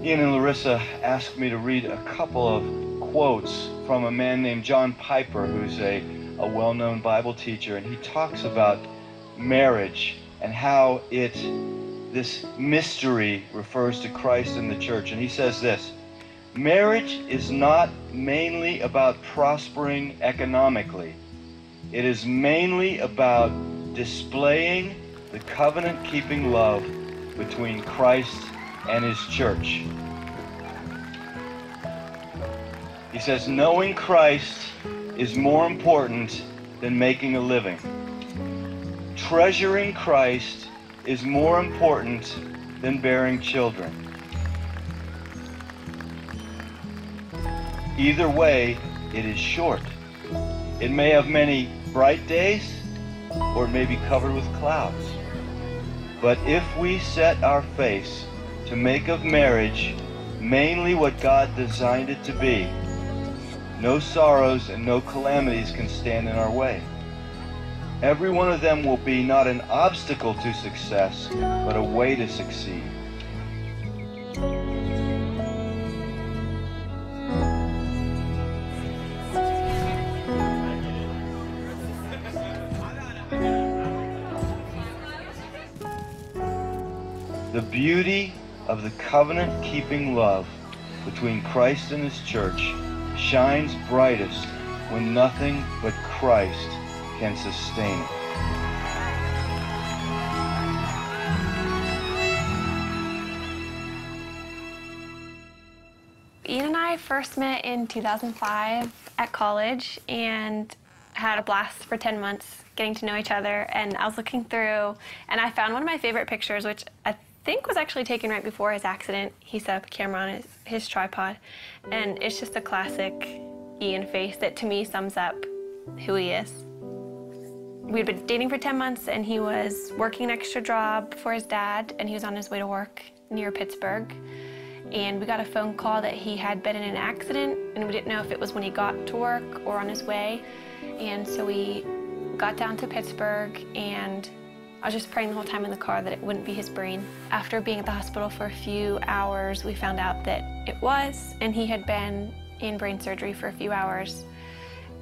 Ian and Larissa asked me to read a couple of quotes from a man named John Piper, who's a well-known Bible teacher, and he talks about marriage and how this mystery refers to Christ and the church. And he says this: marriage is not mainly about prospering economically. It is mainly about displaying the covenant-keeping love between Christ and his church. He says, knowing Christ is more important than making a living. Treasuring Christ is more important than bearing children. Either way, it is short. It may have many bright days, or it may be covered with clouds. But if we set our face to make of marriage mainly what God designed it to be, no sorrows and no calamities can stand in our way. Every one of them will be not an obstacle to success, but a way to succeed. The beauty of the covenant-keeping love between Christ and his church shines brightest when nothing but Christ can sustain it. Ian and I first met in 2005 at college and had a blast for 10 months getting to know each other. And I was looking through and I found one of my favorite pictures, which I think was actually taken right before his accident. He set up a camera on his tripod, and it's just a classic Ian face that to me sums up who he is. We'd been dating for 10 months and he was working an extra job for his dad, and he was on his way to work near Pittsburgh. And we got a phone call that he had been in an accident, and we didn't know if it was when he got to work or on his way. And so we got down to Pittsburgh, and I was just praying the whole time in the car that it wouldn't be his brain. After being at the hospital for a few hours, we found out that it was, and he had been in brain surgery for a few hours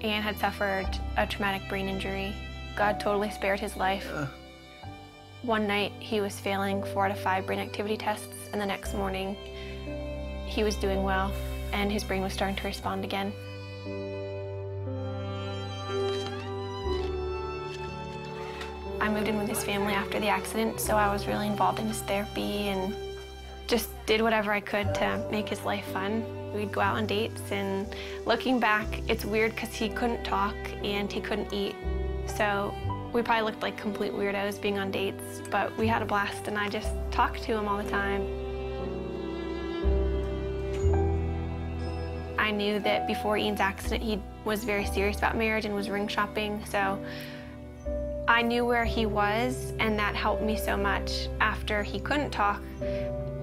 and had suffered a traumatic brain injury. God totally spared his life. One night he was failing 4 out of 5 brain activity tests, and the next morning he was doing well and his brain was starting to respond again. I moved in with his family after the accident, so I was really involved in his therapy and just did whatever I could to make his life fun. We'd go out on dates, and looking back, it's weird because he couldn't talk and he couldn't eat. So we probably looked like complete weirdos being on dates, but we had a blast, and I just talked to him all the time. I knew that before Ian's accident, he was very serious about marriage and was ring shopping, so I knew where he was, and that helped me so much. After he couldn't talk,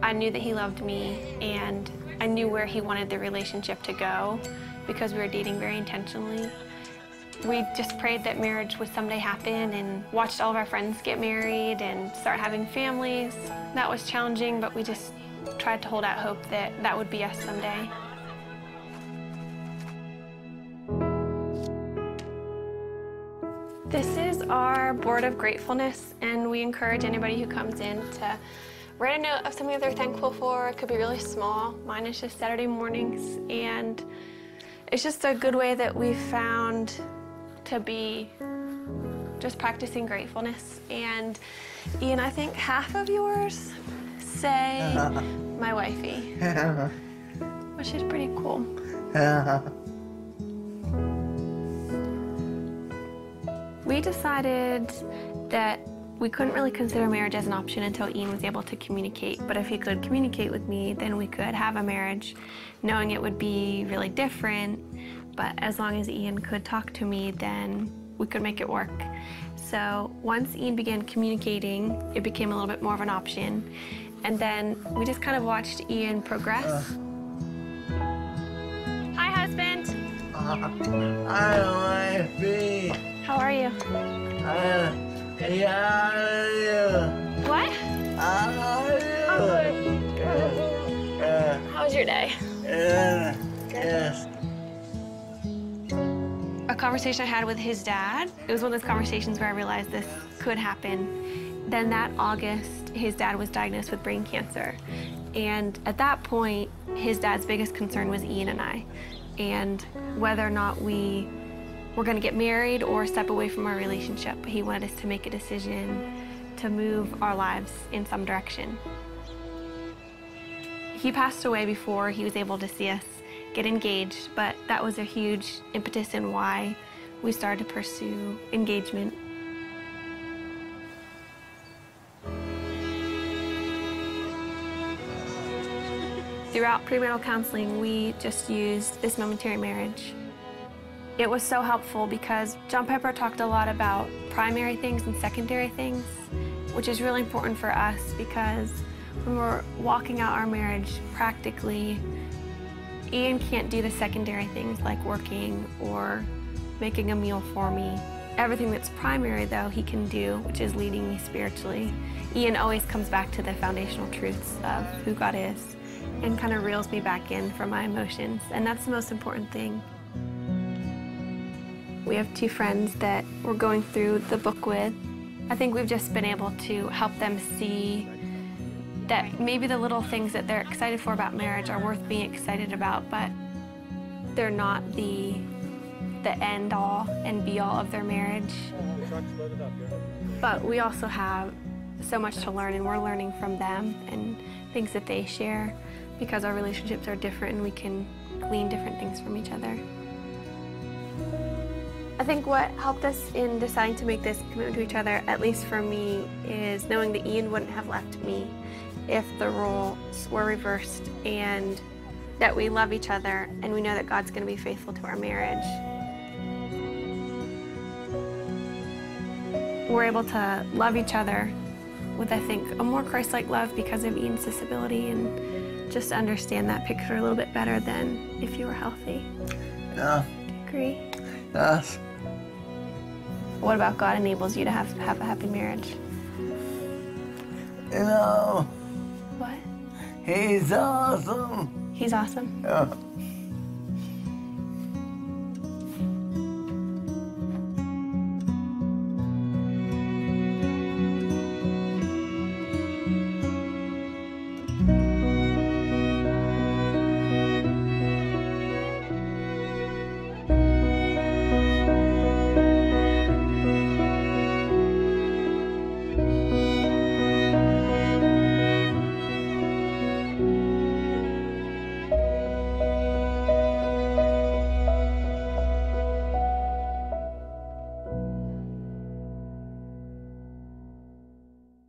I knew that he loved me, and I knew where he wanted the relationship to go because we were dating very intentionally. We just prayed that marriage would someday happen and watched all of our friends get married and start having families. That was challenging, but we just tried to hold out hope that that would be us someday. This is our board of gratefulness, and we encourage anybody who comes in to write a note of something that they're thankful for. It could be really small. Mine is just Saturday mornings, and it's just a good way that we've found to be just practicing gratefulness. And Ian, I think half of yours say my wifey, which is pretty cool. We decided that we couldn't really consider marriage as an option until Ian was able to communicate. But if he could communicate with me, then we could have a marriage, knowing it would be really different. But as long as Ian could talk to me, then we could make it work. So once Ian began communicating, it became a little bit more of an option. And then we just kind of watched Ian progress. Hi, husband. Hi, wifey. How are you? Yeah. What? How are you? I'm good. How was your day? Yes. A conversation I had with his dad, it was one of those conversations where I realized this could happen. Then that August, his dad was diagnosed with brain cancer. And at that point, his dad's biggest concern was Ian and I, and whether or not we were going to get married or step away from our relationship. He wanted us to make a decision to move our lives in some direction. He passed away before he was able to see us get engaged, but that was a huge impetus in why we started to pursue engagement. Throughout premarital counseling, we just used this momentary marriage. It was so helpful because John Piper talked a lot about primary things and secondary things, which is really important for us because when we're walking out our marriage practically, Ian can't do the secondary things like working or making a meal for me. Everything that's primary, though, he can do, which is leading me spiritually. Ian always comes back to the foundational truths of who God is and kind of reels me back in from my emotions, and that's the most important thing. We have two friends that we're going through the book with. I think we've just been able to help them see that maybe the little things that they're excited for about marriage are worth being excited about, but they're not the end all and be all of their marriage. But we also have so much to learn, and we're learning from them and things that they share because our relationships are different and we can glean different things from each other. I think what helped us in deciding to make this commitment to each other, at least for me, is knowing that Ian wouldn't have left me if the roles were reversed, and that we love each other and we know that God's going to be faithful to our marriage. We're able to love each other with, I think, a more Christ-like love because of Ian's disability, and just to understand that picture a little bit better than if you were healthy. Yeah. Do you agree? Yes. What about God enables you to have a happy marriage? You know, What? he's awesome. He's awesome. Yeah.